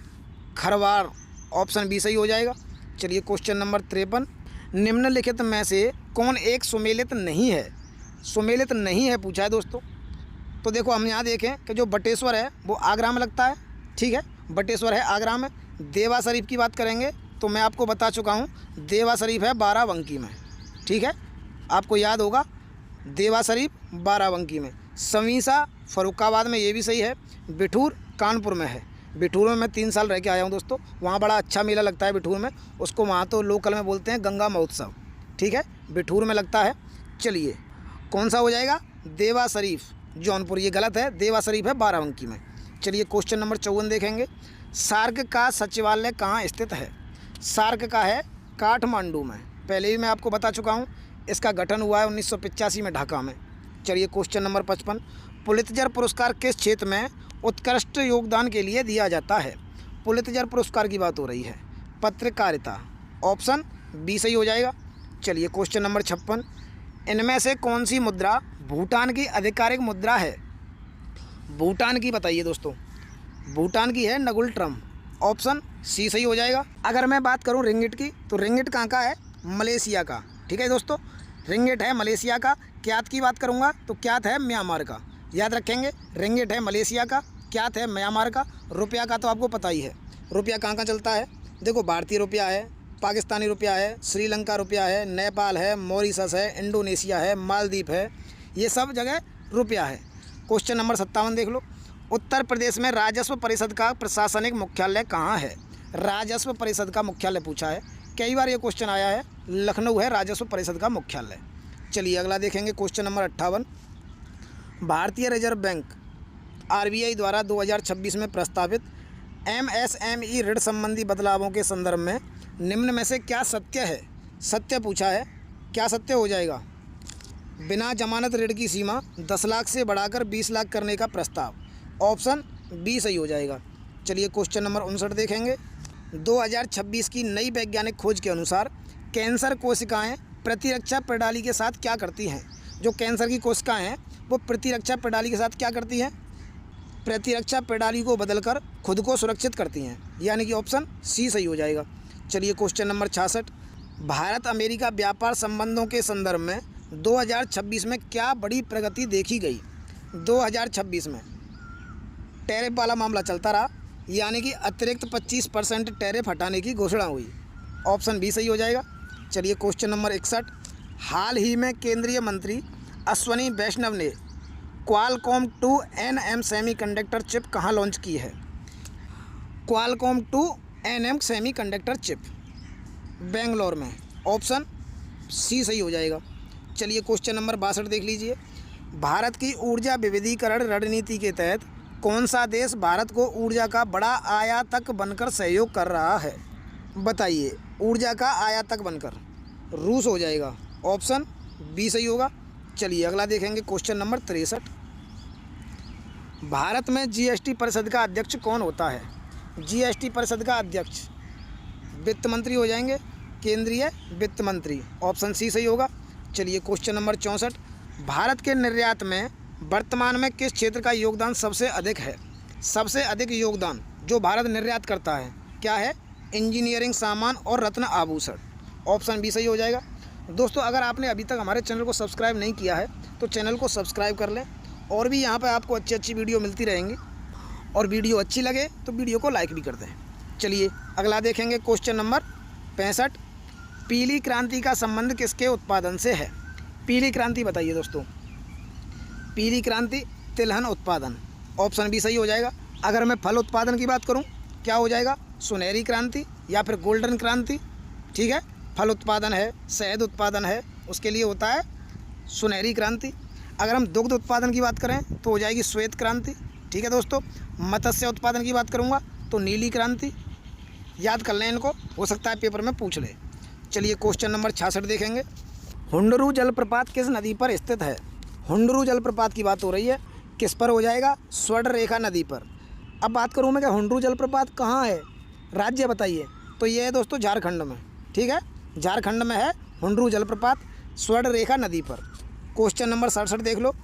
खरवार। ऑप्शन बी सही हो जाएगा। चलिए क्वेश्चन नंबर 53। निम्नलिखित में से कौन एक सुमेलित नहीं है? सुमेलित नहीं है पूछा है दोस्तों। तो देखो हम यहाँ देखें कि जो बटेश्वर है वो आगरा में लगता है। ठीक है, बटेश्वर है आगरा में। देवा शरीफ की बात करेंगे तो मैं आपको बता चुका हूँ, देवा शरीफ है बाराबंकी में। ठीक है, आपको याद होगा देवा शरीफ बाराबंकी में। समीसा फरुखाबाद में, ये भी सही है। बिठूर कानपुर में है। बिठूर में मैं 3 साल रह के आया हूँ दोस्तों, वहाँ बड़ा अच्छा मेला लगता है बिठूर में। उसको वहाँ तो लोकल में बोलते हैं गंगा महोत्सव। ठीक है, बिठूर में लगता है। चलिए कौन सा हो जाएगा? देवा शरीफ जौनपुर, ये गलत है, देवा शरीफ है बाराबंकी में। चलिए क्वेश्चन नंबर 54 देखेंगे। सार्क का सचिवालय कहाँ स्थित है? सार्क का है काठमांडू में। पहले ही मैं आपको बता चुका हूँ, इसका गठन हुआ है 1985 में ढाका में। चलिए क्वेश्चन नंबर 55। पुलित्जर पुरस्कार किस क्षेत्र में उत्कृष्ट योगदान के लिए दिया जाता है? पुलित्जर पुरस्कार की बात हो रही है, पत्रकारिता। ऑप्शन बी सही हो जाएगा। चलिए क्वेश्चन नंबर 56। इनमें से कौन सी मुद्रा भूटान की आधिकारिक मुद्रा है? भूटान की बताइए दोस्तों। भूटान की है नगुल ट्रम। ऑप्शन सी सही हो जाएगा। अगर मैं बात करूं रिंगिट की तो रिंगिट कहाँ का है? मलेशिया का। ठीक है दोस्तों, रिंगिट है मलेशिया का। क्यात की बात करूंगा तो क्यात है म्यांमार का। याद रखेंगे, रिंगिट है मलेशिया का, क्यात है म्यांमार का। रुपया का तो आपको पता ही है, रुपया कहाँ कहाँ चलता है। देखो भारतीय रुपया है, पाकिस्तानी रुपया है, श्रीलंका रुपया है, नेपाल है, मॉरिशस है, इंडोनेशिया है, मालदीव है, ये सब जगह रुपया है। क्वेश्चन नंबर 57 देख लो। उत्तर प्रदेश में राजस्व परिषद का प्रशासनिक मुख्यालय कहाँ है? राजस्व परिषद का मुख्यालय पूछा है, कई बार ये क्वेश्चन आया है। लखनऊ है राजस्व परिषद का मुख्यालय। चलिए अगला देखेंगे क्वेश्चन नंबर 58। भारतीय रिजर्व बैंक आरबीआई द्वारा 2026 में प्रस्तावित एमएसएमई ऋण संबंधी बदलावों के संदर्भ में निम्न में से क्या सत्य है? सत्य पूछा है, क्या सत्य हो जाएगा? बिना जमानत ऋण की सीमा 10 लाख से बढ़ाकर 20 लाख करने का प्रस्ताव, ऑप्शन बी सही हो जाएगा। चलिए क्वेश्चन नंबर 59 देखेंगे। 2026 की नई वैज्ञानिक खोज के अनुसार कैंसर कोशिकाएं प्रतिरक्षा प्रणाली के साथ क्या करती हैं? जो कैंसर की कोशिकाएं हैं वो प्रतिरक्षा प्रणाली के साथ क्या करती हैं? प्रतिरक्षा प्रणाली को बदलकर खुद को सुरक्षित करती हैं, यानी कि ऑप्शन सी सही हो जाएगा। चलिए क्वेश्चन नंबर 66। भारत अमेरिका व्यापार संबंधों के संदर्भ में 2026 में क्या बड़ी प्रगति देखी गई? 2026 में टैरिफ वाला मामला चलता रहा, यानी कि अतिरिक्त 25% टैरिफ हटाने की घोषणा हुई, ऑप्शन बी सही हो जाएगा। चलिए क्वेश्चन नंबर 61। हाल ही में केंद्रीय मंत्री अश्वनी वैष्णव ने क्वालकॉम 2 NM सेमीकंडक्टर चिप कहाँ लॉन्च की है? Qualcomm 2 NM semiconductor chip Bangalore में, ऑप्शन सी सही हो जाएगा। चलिए क्वेश्चन नंबर 62 देख लीजिए। भारत की ऊर्जा विविधीकरण रणनीति के तहत कौन सा देश भारत को ऊर्जा का बड़ा आयातक बनकर सहयोग कर रहा है? बताइए, ऊर्जा का आयातक बनकर रूस हो जाएगा, ऑप्शन बी सही होगा। चलिए अगला देखेंगे क्वेश्चन नंबर 63। भारत में जीएसटी परिषद का अध्यक्ष कौन होता है? जीएसटी परिषद का अध्यक्ष वित्त मंत्री हो जाएंगे, केंद्रीय वित्त मंत्री, ऑप्शन सी सही होगा। चलिए क्वेश्चन नंबर 64। भारत के निर्यात में वर्तमान में किस क्षेत्र का योगदान सबसे अधिक है? सबसे अधिक योगदान जो भारत निर्यात करता है क्या है? इंजीनियरिंग सामान और रत्न आभूषण, ऑप्शन बी सही हो जाएगा। दोस्तों अगर आपने अभी तक हमारे चैनल को सब्सक्राइब नहीं किया है तो चैनल को सब्सक्राइब कर लें, और भी यहाँ पर आपको अच्छी अच्छी वीडियो मिलती रहेंगी, और वीडियो अच्छी लगे तो वीडियो को लाइक भी कर दें। चलिए अगला देखेंगे क्वेश्चन नंबर 65। पीली क्रांति का संबंध किसके उत्पादन से है? पीली क्रांति बताइए दोस्तों। पीली क्रांति तिलहन उत्पादन, ऑप्शन बी सही हो जाएगा। अगर मैं फल उत्पादन की बात करूं क्या हो जाएगा? सुनहरी क्रांति या फिर गोल्डन क्रांति, ठीक है। फल उत्पादन है, शहद उत्पादन है, उसके लिए होता है सुनहरी क्रांति। अगर हम दुग्ध उत्पादन की बात करें तो हो जाएगी श्वेत क्रांति, ठीक है दोस्तों। मत्स्य उत्पादन की बात करूँगा तो नीली क्रांति। याद कर लें इनको, हो सकता है पेपर में पूछ ले। चलिए क्वेश्चन नंबर 66 देखेंगे। हुंडरू जलप्रपात किस नदी पर स्थित है? हुंडरू जलप्रपात की बात हो रही है, किस पर हो जाएगा? स्वर्णरेखा नदी पर। अब बात करूँ मैं कि हुंडरू जलप्रपात कहाँ है, राज्य बताइए, तो ये है दोस्तों झारखंड में, ठीक है। झारखंड में है हुंडरू जलप्रपात स्वर्णरेखा नदी पर। क्वेश्चन नंबर 67 देख लो।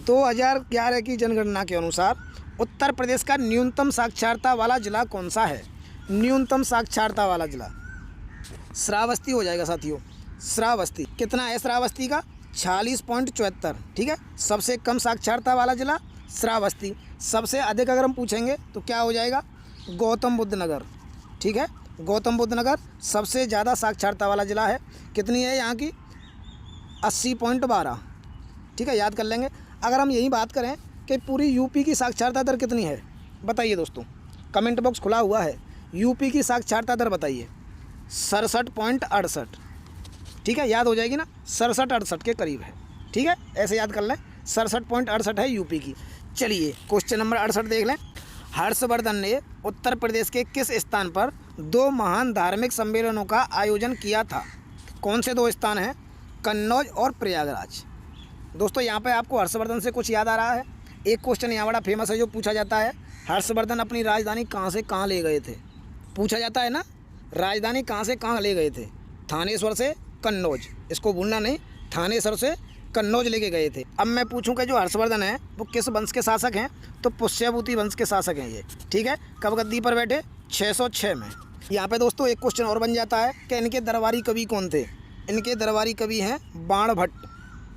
2011 की जनगणना के अनुसार उत्तर प्रदेश का न्यूनतम साक्षरता वाला जिला कौन सा है? न्यूनतम साक्षरता वाला जिला श्रावस्ती हो जाएगा साथियों। श्रावस्ती कितना है? श्रावस्ती का 46.74, ठीक है। सबसे कम साक्षरता वाला जिला श्रावस्ती। सबसे अधिक अगर हम पूछेंगे तो क्या हो जाएगा? गौतम बुद्ध नगर, ठीक है। गौतम बुद्ध नगर सबसे ज़्यादा साक्षरता वाला जिला है। कितनी है यहाँ की? 80.12, ठीक है, याद कर लेंगे। अगर हम यही बात करें कि पूरी यूपी की साक्षरता दर कितनी है, बताइए दोस्तों, कमेंट बॉक्स खुला हुआ है। यूपी की साक्षरता दर बताइए। 67.68, ठीक है, याद हो जाएगी ना, 67-68 के करीब है, ठीक है, ऐसे याद कर लें। 67.68 है यूपी की। चलिए क्वेश्चन नंबर 68 देख लें। हर्षवर्धन ने उत्तर प्रदेश के किस स्थान पर 2 महान धार्मिक सम्मेलनों का आयोजन किया था? कौन से 2 स्थान हैं? कन्नौज और प्रयागराज। दोस्तों यहाँ पे आपको हर्षवर्धन से कुछ याद आ रहा है? एक क्वेश्चन यहाँ बड़ा फेमस है जो पूछा जाता है, हर्षवर्धन अपनी राजधानी कहाँ से कहाँ ले गए थे? पूछा जाता है ना, राजधानी कहाँ से कहाँ ले गए थे? थानेश्वर से कन्नौज, इसको भूलना नहीं, थानेश्वर से कन्नौज लेके गए थे। अब मैं पूछूं कि जो हर्षवर्धन है वो किस वंश के शासक हैं? तो पुष्यभूति वंश के शासक हैं ये, ठीक है। कब गद्दी पर बैठे? 606 में। यहाँ पे दोस्तों एक क्वेश्चन और बन जाता है कि इनके दरबारी कवि कौन थे? इनके दरबारी कवि हैं बाणभट्ट।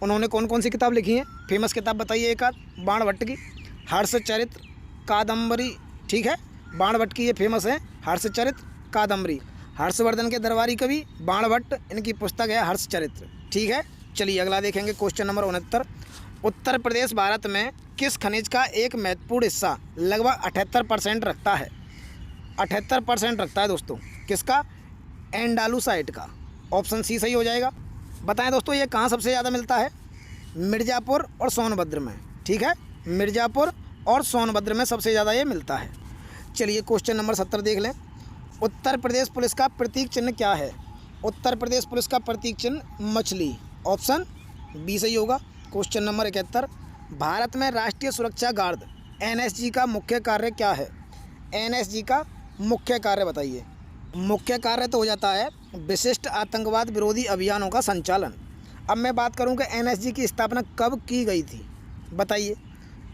उन्होंने कौन कौन सी किताब लिखी हैं? फेमस किताब बताइए एक आध बाणभट्ट की। हर्षचरित्र, कादम्बरी, ठीक है, बाणभट्ट की ये फेमस है, हर्षचरित्र, कादम्बरी। हर्षवर्धन के दरबारी कवि बाणभट्ट, इनकी पुस्तक है हर्षचरित्र, ठीक है। चलिए अगला देखेंगे क्वेश्चन नंबर 69। उत्तर प्रदेश भारत में किस खनिज का एक महत्वपूर्ण हिस्सा लगभग 78% रखता है? 78% रखता है दोस्तों, किसका? एंडालुसाइट का, ऑप्शन सी सही हो जाएगा। बताएं दोस्तों ये कहाँ सबसे ज़्यादा मिलता है? मिर्ज़ापुर और सोनभद्र में, ठीक है, मिर्ज़ापुर और सोनभद्र में सबसे ज़्यादा ये मिलता है। चलिए क्वेश्चन नंबर 70 देख लें। उत्तर प्रदेश पुलिस का प्रतीक चिन्ह क्या है? उत्तर प्रदेश पुलिस का प्रतीक चिन्ह मछली, ऑप्शन बी सही होगा। क्वेश्चन नंबर 71, भारत में राष्ट्रीय सुरक्षा गार्ड एनएसजी का मुख्य कार्य क्या है? एनएसजी का मुख्य कार्य बताइए। मुख्य कार्य तो हो जाता है विशिष्ट आतंकवाद विरोधी अभियानों का संचालन। अब मैं बात करूं कि एनएसजी की स्थापना कब की गई थी, बताइए।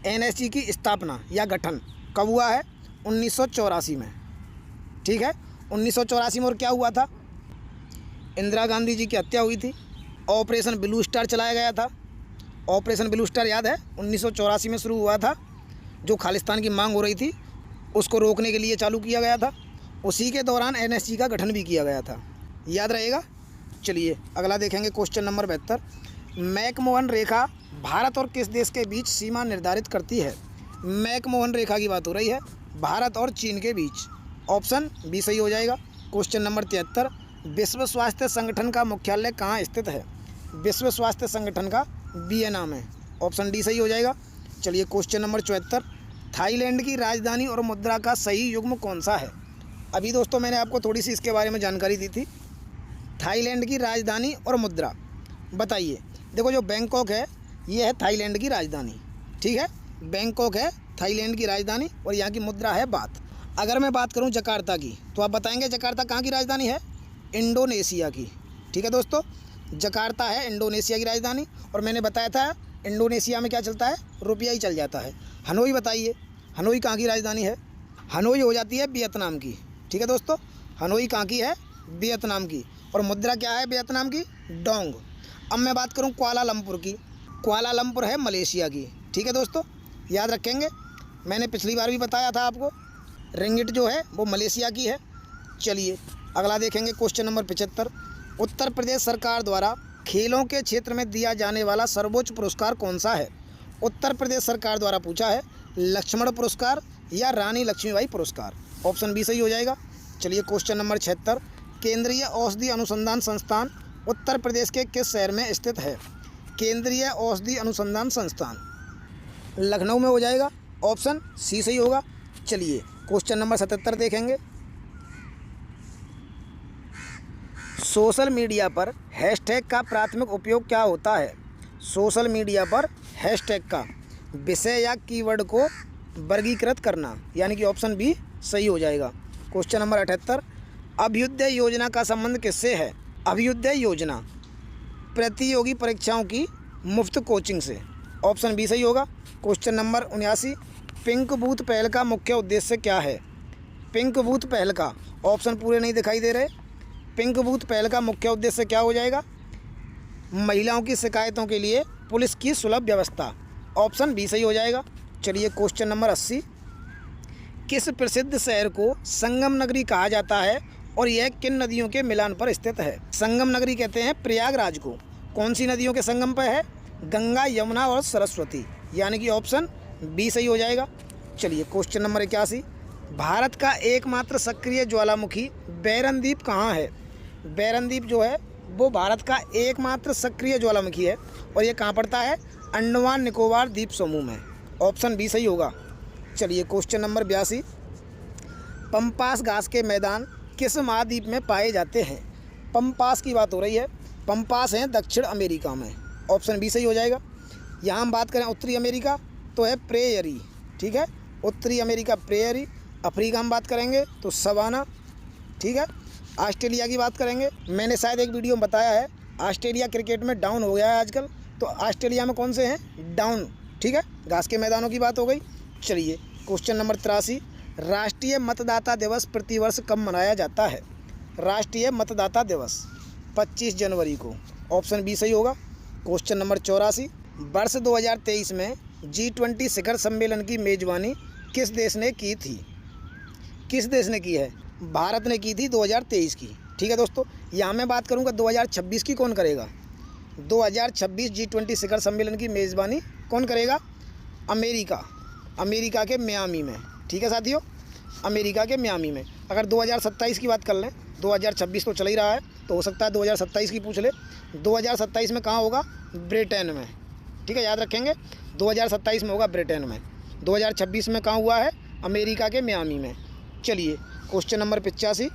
एनएसजी की स्थापना या गठन कब हुआ है? 1984 में, ठीक है। 1984 में। और क्या हुआ था? इंदिरा गांधी जी की हत्या हुई थी। ऑपरेशन ब्लू स्टार चलाया गया था। ऑपरेशन ब्लू स्टार याद है? 1984 में शुरू हुआ था। जो खालिस्तान की मांग हो रही थी उसको रोकने के लिए चालू किया गया था। उसी के दौरान एनएसजी का गठन भी किया गया था, याद रहेगा। चलिए अगला देखेंगे क्वेश्चन नंबर 72, मैकमोहन रेखा भारत और किस देश के बीच सीमा निर्धारित करती है? मैकमोहन रेखा की बात हो रही है भारत और चीन के बीच, ऑप्शन बी सही हो जाएगा। क्वेश्चन नंबर 73, विश्व स्वास्थ्य संगठन का मुख्यालय कहाँ स्थित है? विश्व स्वास्थ्य संगठन का वियना में, ऑप्शन डी सही हो जाएगा। चलिए क्वेश्चन नंबर 74, थाईलैंड की राजधानी और मुद्रा का सही युग्म कौन सा है? अभी दोस्तों मैंने आपको थोड़ी सी इसके बारे में जानकारी दी थी। थाईलैंड की राजधानी और मुद्रा बताइए। देखो जो बैंकॉक है ये है थाईलैंड की राजधानी, ठीक है। बैंकॉक है थाईलैंड की राजधानी और यहाँ की मुद्रा है बात। अगर मैं बात करूँ जकार्ता की तो आप बताएंगे जकार्ता कहाँ की राजधानी है? इंडोनेशिया की, ठीक है दोस्तों। जकार्ता है इंडोनेशिया की राजधानी और मैंने बताया था इंडोनेशिया में क्या चलता है? रुपया ही चल जाता है। हनोई बताइए, हनोई कहाँ की राजधानी है? हनोई हो जाती है वियतनाम की, ठीक है दोस्तों। हनोई कहाँ की है? वियतनाम की। और मुद्रा क्या है वियतनाम की? डोंग। अब मैं बात करूँ कुआलालंपुर की, कुआलालंपुर है मलेशिया की, ठीक है दोस्तों, याद रखेंगे। मैंने पिछली बार भी बताया था आपको, रिंगिट जो है वो मलेशिया की है। चलिए अगला देखेंगे क्वेश्चन नंबर 75, उत्तर प्रदेश सरकार द्वारा खेलों के क्षेत्र में दिया जाने वाला सर्वोच्च पुरस्कार कौन सा है? उत्तर प्रदेश सरकार द्वारा पूछा है, लक्ष्मण पुरस्कार या रानी लक्ष्मीबाई पुरस्कार, ऑप्शन बी सही हो जाएगा। चलिए क्वेश्चन नंबर 76, केंद्रीय औषधि अनुसंधान संस्थान उत्तर प्रदेश के किस शहर में स्थित है? केंद्रीय औषधि अनुसंधान संस्थान लखनऊ में हो जाएगा, ऑप्शन सी सही होगा। चलिए क्वेश्चन नंबर 77 देखेंगे। सोशल मीडिया पर हैशटैग का प्राथमिक उपयोग क्या होता है? सोशल मीडिया पर हैशटैग का विषय या कीवर्ड को वर्गीकृत करना, यानी कि ऑप्शन बी सही हो जाएगा। क्वेश्चन नंबर 78, अभ्युदय योजना का संबंध किससे है? अभ्युदय योजना प्रतियोगी परीक्षाओं की मुफ्त कोचिंग से, ऑप्शन बी सही होगा। क्वेश्चन नंबर 79, पिंक बूथ पहल का मुख्य उद्देश्य क्या है? पिंक बूथ पहल का, ऑप्शन पूरे नहीं दिखाई दे रहे। पिंक बूथ पहल का मुख्य उद्देश्य क्या हो जाएगा? महिलाओं की शिकायतों के लिए पुलिस की सुलभ व्यवस्था, ऑप्शन बी सही हो जाएगा। चलिए क्वेश्चन नंबर 80, किस प्रसिद्ध शहर को संगम नगरी कहा जाता है और यह किन नदियों के मिलान पर स्थित है? संगम नगरी कहते हैं प्रयागराज को। कौन सी नदियों के संगम पर है? गंगा, यमुना और सरस्वती, यानी कि ऑप्शन बी सही हो जाएगा। चलिए क्वेश्चन नंबर 81, भारत का एकमात्र सक्रिय ज्वालामुखी बैरनदीप कहाँ है? बैरनदीप जो है वो भारत का एकमात्र सक्रिय ज्वालामुखी है और ये कहाँ पड़ता है? अंडमान निकोबार द्वीप समूह में, ऑप्शन बी सही होगा। चलिए क्वेश्चन नंबर 82, पम्पास घास के मैदान किस महाद्वीप में पाए जाते हैं? पम्पास की बात हो रही है। पम्पास हैं दक्षिण अमेरिका में, ऑप्शन बी सही हो जाएगा। यहाँ हम बात करें उत्तरी अमेरिका तो है प्रेयरी, ठीक है, उत्तरी अमेरिका प्रेयरी। अफ्रीका हम बात करेंगे तो सवाना, ठीक है। ऑस्ट्रेलिया की बात करेंगे, मैंने शायद एक वीडियो में बताया है ऑस्ट्रेलिया क्रिकेट में डाउन हो गया है आजकल, तो ऑस्ट्रेलिया में कौन से हैं? डाउन, ठीक है। घास के मैदानों की बात हो गई। चलिए क्वेश्चन नंबर 83, राष्ट्रीय मतदाता दिवस प्रतिवर्ष कब मनाया जाता है? राष्ट्रीय मतदाता दिवस 25 जनवरी को, ऑप्शन बी सही होगा। क्वेश्चन नंबर 84, वर्ष 2023 में G20 शिखर सम्मेलन की मेजबानी किस देश ने की थी? किस देश ने की है? भारत ने की थी 2023 की, ठीक है दोस्तों। यहाँ मैं बात करूँगा 2026 की कौन करेगा? 2026 G20 शिखर सम्मेलन की मेज़बानी कौन करेगा? अमेरिका, अमेरिका के मियामी में, ठीक है साथियों, अमेरिका के मियामी में। अगर 2027 की बात कर लें, 2026 तो चल ही रहा है, तो हो सकता है 2027 की पूछ ले। 2027 में कहाँ होगा? ब्रिटेन में, ठीक है, याद रखेंगे 2027 में होगा ब्रिटेन में। 2026 में कहाँ हुआ है? अमेरिका के मियामी में। चलिए क्वेश्चन नंबर 85,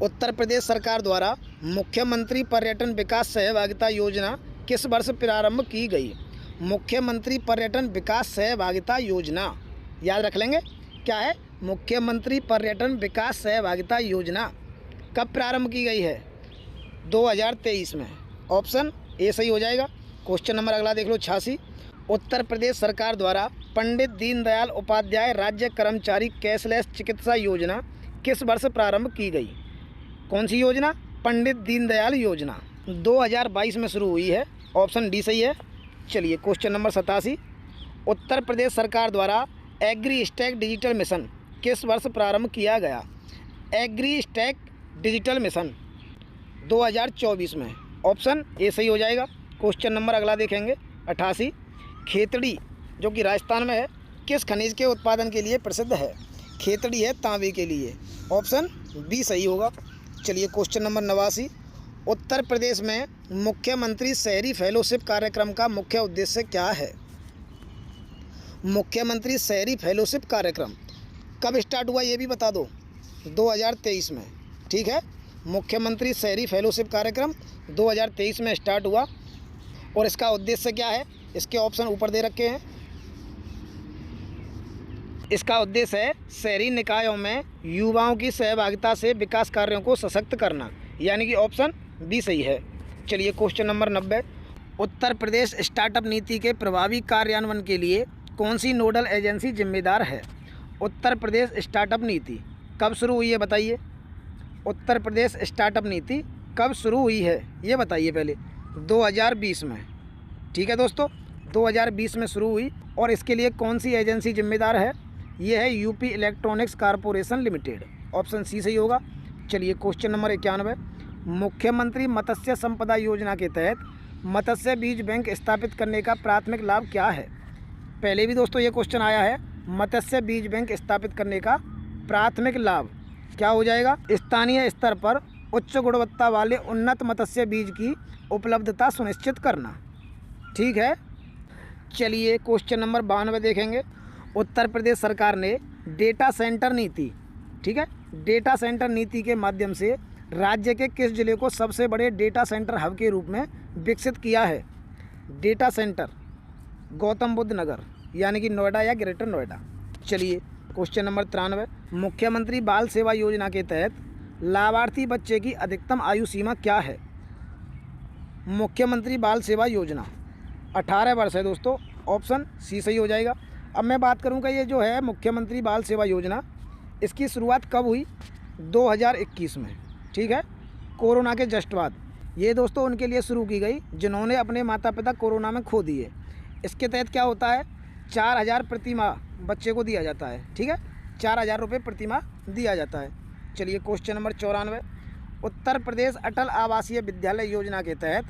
उत्तर प्रदेश सरकार द्वारा मुख्यमंत्री पर्यटन विकास सहभागिता योजना किस वर्ष प्रारंभ की गई? मुख्यमंत्री पर्यटन विकास सहभागिता योजना याद रख लेंगे क्या है? मुख्यमंत्री पर्यटन विकास सहभागिता योजना कब प्रारंभ की गई है? 2023 में। ऑप्शन ए सही हो जाएगा। क्वेश्चन नंबर अगला देख लो 86, उत्तर प्रदेश सरकार द्वारा पंडित दीनदयाल उपाध्याय राज्य कर्मचारी कैशलेस चिकित्सा योजना किस वर्ष प्रारंभ की गई? कौन सी योजना? पंडित दीनदयाल योजना 2022 में शुरू हुई है। ऑप्शन डी सही है। चलिए क्वेश्चन नंबर 87, उत्तर प्रदेश सरकार द्वारा एग्री स्टैक डिजिटल मिशन किस वर्ष प्रारंभ किया गया? एग्री स्टैक डिजिटल मिशन 2024 में। ऑप्शन ए सही हो जाएगा। क्वेश्चन नंबर अगला देखेंगे 88, खेतड़ी जो कि राजस्थान में है किस खनिज के उत्पादन के लिए प्रसिद्ध है? खेतड़ी है तांबे के लिए। ऑप्शन बी सही होगा। चलिए क्वेश्चन नंबर 89, उत्तर प्रदेश में मुख्यमंत्री शहरी फेलोशिप कार्यक्रम का मुख्य उद्देश्य क्या है? मुख्यमंत्री शहरी फेलोशिप कार्यक्रम कब स्टार्ट हुआ ये भी बता दो। 2023 में। ठीक है, मुख्यमंत्री शहरी फेलोशिप कार्यक्रम 2023 में स्टार्ट हुआ और इसका उद्देश्य क्या है? इसके ऑप्शन ऊपर दे रखे हैं। इसका उद्देश्य है शहरी निकायों में युवाओं की सहभागिता से विकास कार्यों को सशक्त करना, यानी कि ऑप्शन बी सही है। चलिए question number 90, Uttar Pradesh startup नीति के प्रभावी कार्यान्वयन के लिए कौन सी नोडल एजेंसी जिम्मेदार है? उत्तर प्रदेश स्टार्टअप नीति कब शुरू हुई है बताइए? उत्तर प्रदेश स्टार्टअप नीति कब शुरू हुई है ये बताइए पहले। 2020 में। ठीक है दोस्तों, 2020 में शुरू हुई और इसके लिए कौन सी एजेंसी जिम्मेदार है? ये है UP electronics corporation limited. Option C सही होगा। चलिए क्वेश्चन नंबर 91, मुख्यमंत्री मत्स्य संपदा योजना के तहत मत्स्य बीज बैंक स्थापित करने का प्राथमिक लाभ क्या है? पहले भी दोस्तों ये क्वेश्चन आया है। मत्स्य बीज बैंक स्थापित करने का प्राथमिक लाभ क्या हो जाएगा? स्थानीय स्तर पर उच्च गुणवत्ता वाले उन्नत मत्स्य बीज की उपलब्धता सुनिश्चित करना। ठीक है। चलिए क्वेश्चन नंबर 92 देखेंगे। उत्तर प्रदेश सरकार ने डेटा सेंटर नीति, ठीक है, डेटा सेंटर नीति के माध्यम से राज्य के किस जिले को सबसे बड़े डेटा सेंटर हब के रूप में विकसित किया है? डेटा सेंटर गौतम बुद्ध नगर, यानी कि नोएडा या ग्रेटर नोएडा। चलिए क्वेश्चन नंबर 93, मुख्यमंत्री बाल सेवा योजना के तहत लाभार्थी बच्चे की अधिकतम आयु सीमा क्या है? मुख्यमंत्री बाल सेवा योजना 18 वर्ष है दोस्तों। ऑप्शन सी सही हो जाएगा। अब मैं बात करूंगा ये जो है मुख्यमंत्री बाल सेवा योजना, इसकी शुरुआत कब हुई? 2021 में। ठीक है, कोरोना के जस्ट बाद ये दोस्तों उनके लिए शुरू की गई जिन्होंने अपने माता पिता कोरोना में खो दिए। इसके तहत क्या होता है? 4000 प्रति माह बच्चे को दिया जाता है। ठीक है, 4000 रुपये प्रति माह दिया जाता है। चलिए क्वेश्चन नंबर 94, उत्तर प्रदेश अटल आवासीय विद्यालय योजना के तहत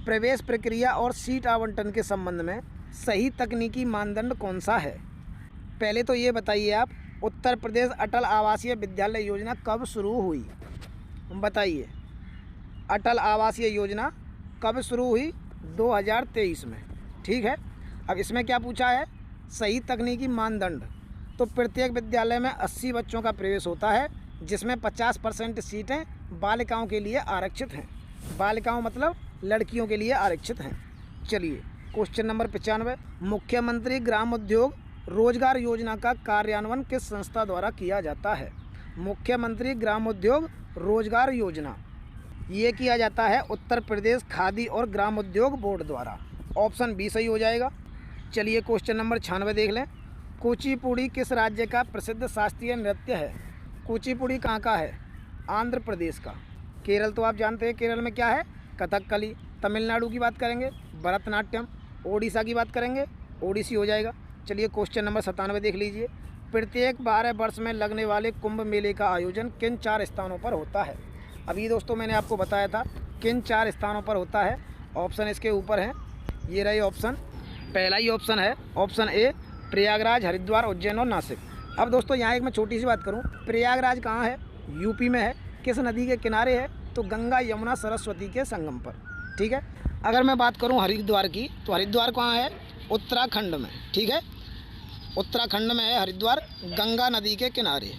प्रवेश प्रक्रिया और सीट आवंटन के संबंध में सही तकनीकी मानदंड कौन सा है? पहले तो ये बताइए आप, उत्तर प्रदेश अटल आवासीय विद्यालय योजना कब शुरू हुई? बताइए, अटल आवासीय योजना कब शुरू हुई? 2023 में। ठीक है, अब इसमें क्या पूछा है? सही तकनीकी मानदंड। तो प्रत्येक विद्यालय में 80 बच्चों का प्रवेश होता है, जिसमें 50% सीटें बालिकाओं के लिए आरक्षित हैं। बालिकाओं मतलब लड़कियों के लिए आरक्षित हैं। चलिए क्वेश्चन नंबर 95, मुख्यमंत्री ग्राम उद्योग रोजगार योजना का कार्यान्वयन किस संस्था द्वारा किया जाता है? मुख्यमंत्री ग्राम उद्योग रोजगार योजना ये किया जाता है उत्तर प्रदेश खादी और ग्राम उद्योग बोर्ड द्वारा। ऑप्शन बी सही हो जाएगा। चलिए क्वेश्चन नंबर 96 देख लें। कुचिपुड़ी किस राज्य का प्रसिद्ध शास्त्रीय नृत्य है? कुचिपुड़ी कहाँ का है? आंध्र प्रदेश का। केरल तो आप जानते हैं, केरल में क्या है? कथकली। तमिलनाडु की बात करेंगे भरतनाट्यम। ओडिशा की बात करेंगे ओडिसी हो जाएगा। चलिए क्वेश्चन नंबर 97 देख लीजिए। प्रत्येक 12 वर्ष में लगने वाले कुंभ मेले का आयोजन किन 4 स्थानों पर होता है? अभी दोस्तों मैंने आपको बताया था किन 4 स्थानों पर होता है। ऑप्शन इसके ऊपर हैं, ये रहे ऑप्शन। पहला ही ऑप्शन है ऑप्शन ए, प्रयागराज, हरिद्वार, उज्जैन और नासिक। अब दोस्तों यहाँ एक मैं छोटी सी बात करूँ, प्रयागराज कहाँ है? यूपी में है। किस नदी के किनारे है? तो गंगा यमुना सरस्वती के संगम पर। ठीक है, अगर मैं बात करूँ हरिद्वार की, तो हरिद्वार कहाँ है? उत्तराखंड में। ठीक है, उत्तराखंड में है हरिद्वार, गंगा नदी के किनारे।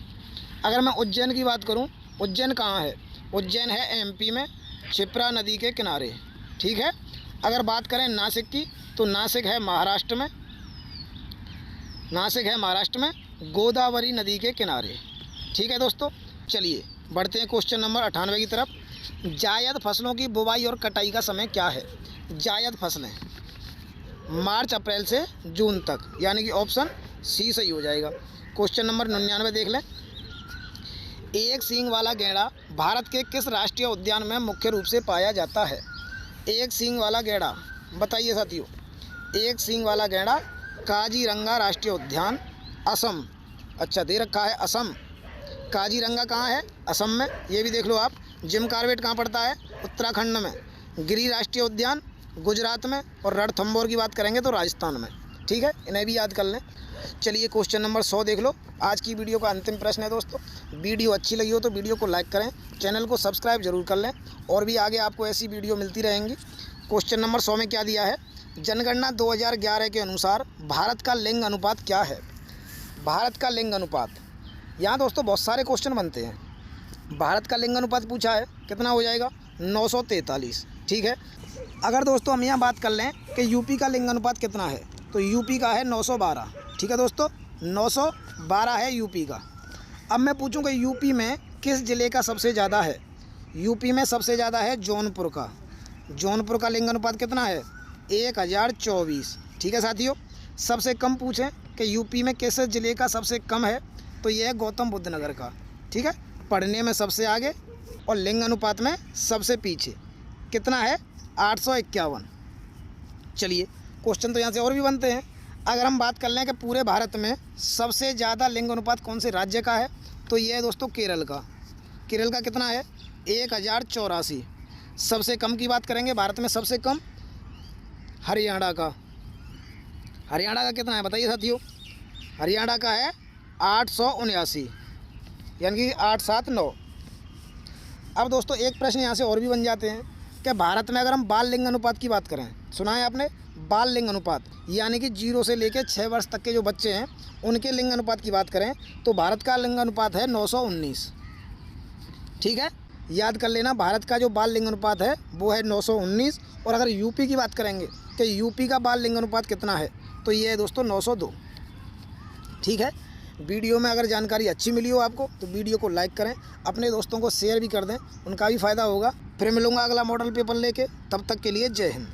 अगर मैं उज्जैन की बात करूं, उज्जैन कहाँ है? उज्जैन है एमपी में, क्षिप्रा नदी के किनारे। ठीक है। अगर बात करें नासिक की, तो नासिक है महाराष्ट्र में, नासिक है महाराष्ट्र में, गोदावरी नदी के किनारे। ठीक है दोस्तों, चलिए बढ़ते हैं क्वेश्चन नंबर 98 की तरफ। जायद फसलों की बुवाई और कटाई का समय क्या है? जायद फसलें मार्च अप्रैल से जून तक, यानी कि ऑप्शन सी सही हो जाएगा। क्वेश्चन नंबर 99 देख लें। एक सींग वाला गैंडा भारत के किस राष्ट्रीय उद्यान में मुख्य रूप से पाया जाता है? एक सींग वाला गैंडा, बताइए साथियों। एक सींग वाला गैंडा, काजीरंगा राष्ट्रीय उद्यान, असम। अच्छा दे रखा है असम। काजीरंगा कहाँ है? असम में। ये भी देख लो आप। जिम कॉर्बेट कहाँ पड़ता है? उत्तराखंड में। गिरी राष्ट्रीय उद्यान गुजरात में, और रणथंभौर की बात करेंगे तो राजस्थान में। ठीक है, इन्हें भी याद कर लें। चलिए क्वेश्चन नंबर 100 देख लो। आज की वीडियो का अंतिम प्रश्न है दोस्तों। वीडियो अच्छी लगी हो तो वीडियो को लाइक करें, चैनल को सब्सक्राइब जरूर कर लें, और भी आगे आपको ऐसी वीडियो मिलती रहेंगी। क्वेश्चन नंबर 100 में क्या दिया है? जनगणना 2011 के अनुसार भारत का लिंग अनुपात क्या है? भारत का लिंग अनुपात, यहाँ दोस्तों बहुत सारे क्वेश्चन बनते हैं। भारत का लिंग अनुपात पूछा है, कितना हो जाएगा? 943। ठीक है। अगर दोस्तों हम यहाँ बात कर लें कि यूपी का लिंग अनुपात कितना है, तो यूपी का है 912। ठीक है दोस्तों, 912 है यूपी का। अब मैं पूछूं कि यूपी में किस ज़िले का सबसे ज़्यादा है? यूपी में सबसे ज़्यादा है जौनपुर का। जौनपुर का लिंग अनुपात कितना है? 1024। ठीक है साथियों। सबसे कम पूछें कि यूपी में किस ज़िले का सबसे कम है, तो ये है गौतम बुद्ध नगर का। ठीक है। पढ़ने में सबसे आगे और लिंग अनुपात में सबसे पीछे। कितना है? 851। चलिए क्वेश्चन तो यहाँ से और भी बनते हैं। अगर हम बात कर लें कि पूरे भारत में सबसे ज़्यादा लिंग अनुपात कौन से राज्य का है, तो ये है दोस्तों केरल का। केरल का कितना है? 1084। सबसे कम की बात करेंगे भारत में, सबसे कम हरियाणा का। हरियाणा का कितना है बताइए साथियों? हरियाणा का है 879, यानी कि 879। अब दोस्तों एक प्रश्न यहाँ से और भी बन जाते हैं कि भारत में अगर हम बाल लिंग अनुपात की बात करें, सुना है आपने? बाल लिंग अनुपात, यानी कि 0 से लेकर 6 वर्ष तक के जो बच्चे हैं उनके लिंग अनुपात की बात करें, तो भारत का लिंग अनुपात है 919। ठीक है, याद कर लेना। भारत का जो बाल लिंग अनुपात है वो है 919। और अगर यूपी की बात करेंगे कि यूपी का बाल लिंग अनुपात कितना है, तो ये है दोस्तों 902। ठीक है। वीडियो में अगर जानकारी अच्छी मिली हो आपको, तो वीडियो को लाइक करें, अपने दोस्तों को शेयर भी कर दें, उनका भी फ़ायदा होगा। फिर मिलूँगा अगला मॉडल पेपर लेके, तब तक के लिए जय हिंद।